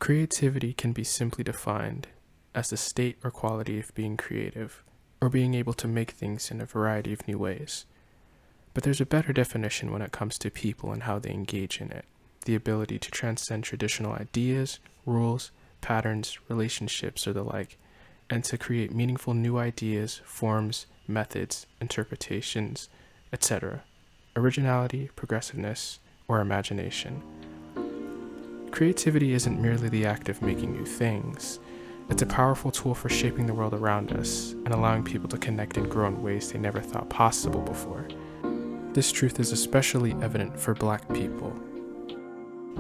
Creativity can be simply defined as the state or quality of being creative, or being able to make things in a variety of new ways. But there's a better definition when it comes to people and how they engage in it: the ability to transcend traditional ideas, rules, patterns, relationships, or the like, and to create meaningful new ideas, forms, methods, interpretations, etc. Originality, progressiveness, or imagination. Creativity isn't merely the act of making new things. It's a powerful tool for shaping the world around us and allowing people to connect and grow in ways they never thought possible before. This truth is especially evident for Black people.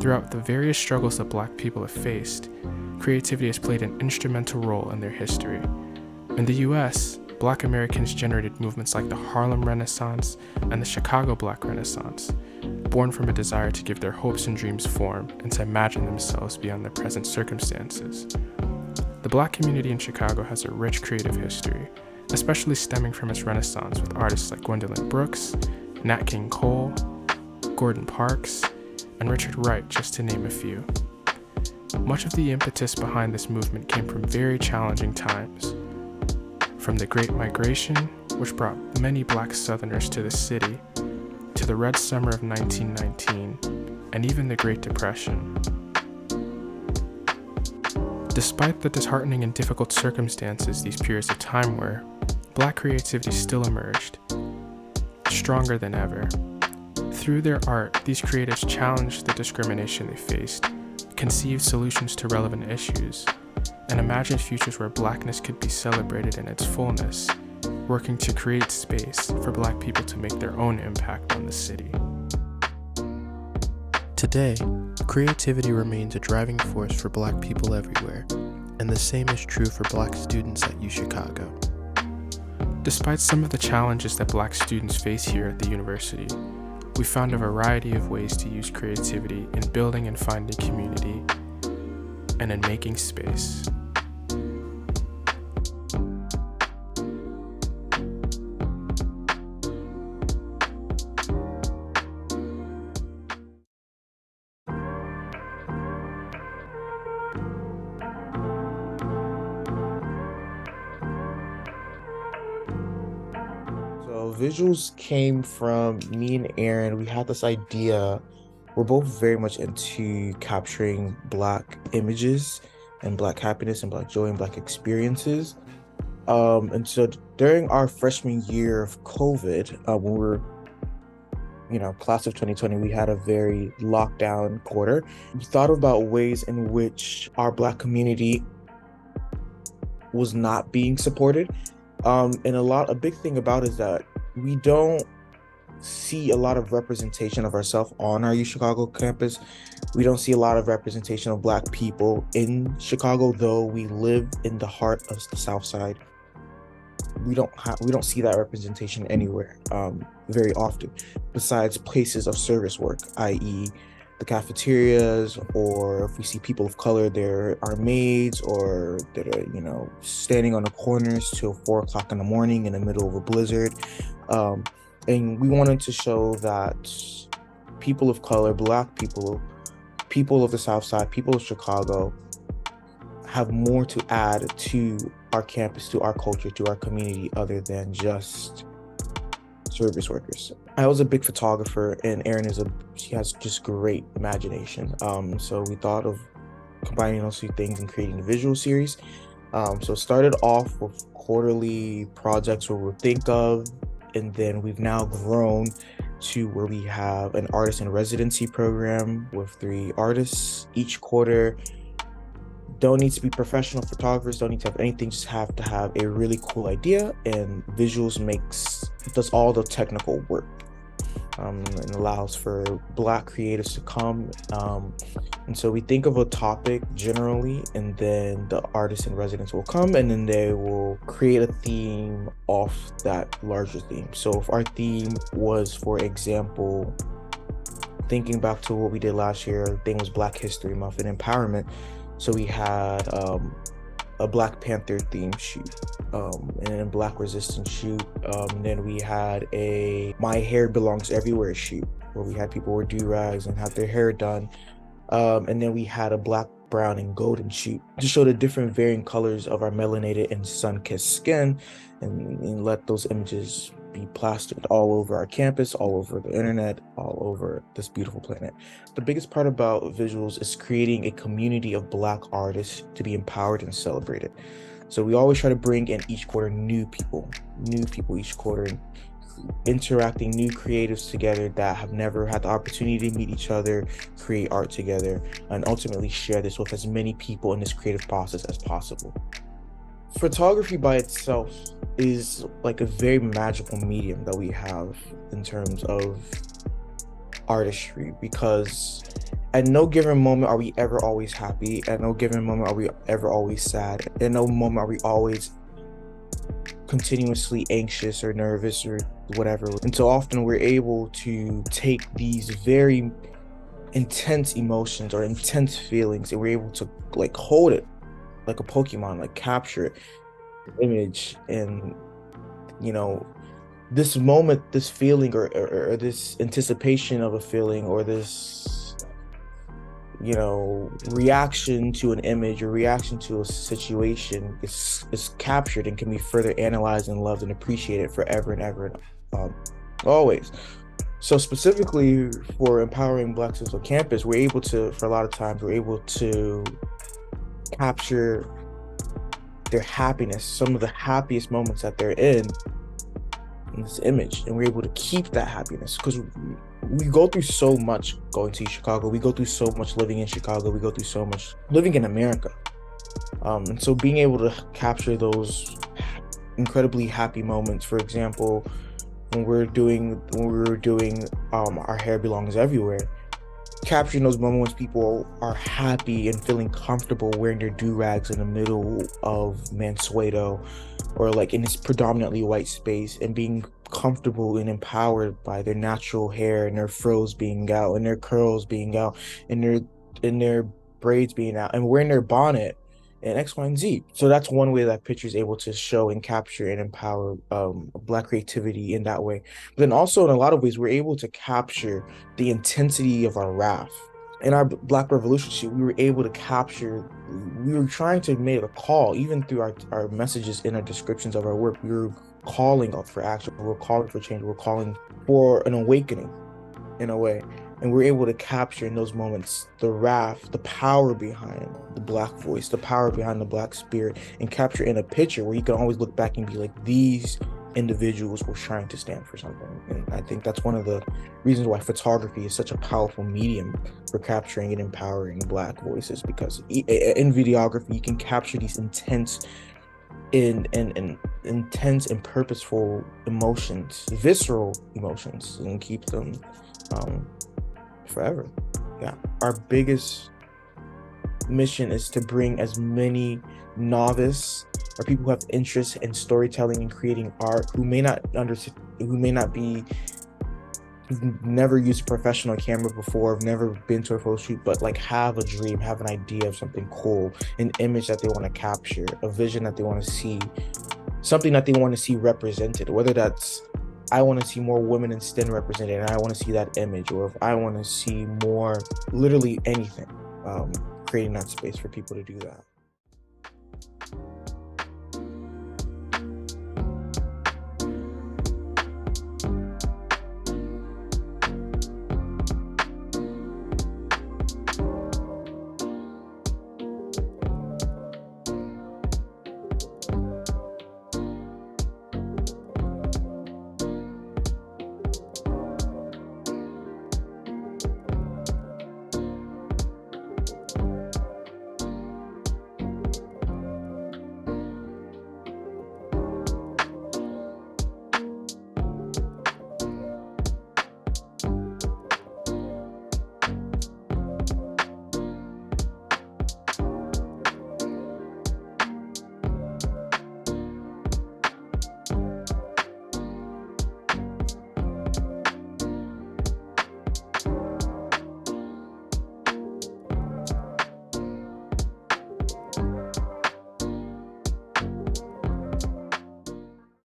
Throughout the various struggles that Black people have faced, creativity has played an instrumental role in their history. In the US, Black Americans generated movements like the Harlem Renaissance and the Chicago Black Renaissance, born from a desire to give their hopes and dreams form and to imagine themselves beyond their present circumstances. The Black community in Chicago has a rich creative history, especially stemming from its renaissance with artists like Gwendolyn Brooks, Nat King Cole, Gordon Parks, and Richard Wright, just to name a few. Much of the impetus behind this movement came from very challenging times. From the Great Migration, which brought many Black Southerners to the city, to the Red Summer of 1919, and even the Great Depression. Despite the disheartening and difficult circumstances these periods of time were, Black creativity still emerged, stronger than ever. Through their art, these creatives challenged the discrimination they faced, conceived solutions to relevant issues, and imagined futures where Blackness could be celebrated in its fullness, working to create space for Black people to make their own impact on the city. Today, creativity remains a driving force for Black people everywhere, and the same is true for Black students at UChicago. Despite some of the challenges that Black students face here at the university, we found a variety of ways to use creativity in building and finding community, and in making space. So visuals came from me and Aaron. We had this idea. We're both very much into capturing Black images and Black happiness and Black joy and Black experiences. And so during our freshman year of COVID, when we were, class of 2020, we had a very lockdown quarter. We thought about ways in which our Black community was not being supported. And a big thing about it is that we don't see a lot of representation of ourselves on our UChicago campus. We don't see a lot of representation of Black people in Chicago, though we live in the heart of the South Side. We don't see that representation anywhere very often, besides places of service work, i.e. the cafeterias, or if we see people of color, there are maids, or that are, standing on the corners till 4 o'clock in the morning in the middle of a blizzard. And we wanted to show that people of color, Black people, people of the South Side, people of Chicago have more to add to our campus, to our culture, to our community, other than just service workers. I was a big photographer, and Erin she has just great imagination. So we thought of combining those two things and creating a visual series. So it started off with quarterly projects where we'll think of, and then we've now grown to where we have an artist in residency program with 3 artists each quarter. Don't need to be professional photographers, don't need to have anything, just have to have a really cool idea, and visuals does all the technical work, and allows for Black creatives to come. And so we think of a topic generally, and then the artists in residence will come, and then they will create a theme off that larger theme. So if our theme was, for example, thinking back to what we did last year, the thing was Black History Month and empowerment. So we had a Black Panther theme shoot, and a Black resistance shoot. And then we had a My Hair Belongs Everywhere shoot, where we had people wear do-rags and have their hair done. And then we had a black, brown, and golden shoot to show the different varying colors of our melanated and sun-kissed skin, and let those images be plastered all over our campus, all over the internet, all over this beautiful planet. The biggest part about visuals is creating a community of Black artists to be empowered and celebrated. So we always try to bring in each quarter new people each quarter, interacting new creatives together that have never had the opportunity to meet each other, create art together, and ultimately share this with as many people in this creative process as possible. Photography by itself is like a very magical medium that we have in terms of artistry, because at no given moment are we ever always happy. At no given moment are we ever always sad. At no moment are we always continuously anxious or nervous or whatever. And so often we're able to take these very intense emotions or intense feelings, and we're able to like hold it like a Pokemon, like capture it, image, and this moment, this feeling, or this anticipation of a feeling, or this reaction to an image or reaction to a situation is captured and can be further analyzed and loved and appreciated forever and ever, always. So specifically for empowering Black students on campus, we're able to capture their happiness, some of the happiest moments that they're in this image, and we're able to keep that happiness, because we go through so much going to Chicago, we go through so much living in Chicago, we go through so much living in America, and so being able to capture those incredibly happy moments. For example, when we were doing Our Hair Belongs Everywhere, capturing those moments people are happy and feeling comfortable wearing their do-rags in the middle of Mansueto, or like in this predominantly white space, and being comfortable and empowered by their natural hair and their frills being out and their curls being out and their braids being out, and wearing their bonnet and X, Y, and Z. So that's one way that picture is able to show and capture and empower Black creativity in that way. But then also in a lot of ways, we're able to capture the intensity of our wrath. In our Black Revolution shoot, we were trying to make a call, even through our messages in our descriptions of our work. We were calling up for action, we were calling for change, we were calling for an awakening in a way. And we're able to capture in those moments the wrath, the power behind the Black voice, the power behind the Black spirit, and capture in a picture where you can always look back and be like, these individuals were trying to stand for something. And I think that's one of the reasons why photography is such a powerful medium for capturing and empowering Black voices, because in videography, you can capture these intense and purposeful emotions, visceral emotions, and keep them forever. Yeah, our biggest mission is to bring as many novice or people who have interest in storytelling and creating art, who've never used a professional camera before, have never been to a photo shoot, but like have a dream, have an idea of something cool, an image that they want to capture, a vision that they want to see, something that they want to see represented, whether that's, I want to see more women in STEM represented and I want to see that image, or if I want to see more, literally anything, creating that space for people to do that.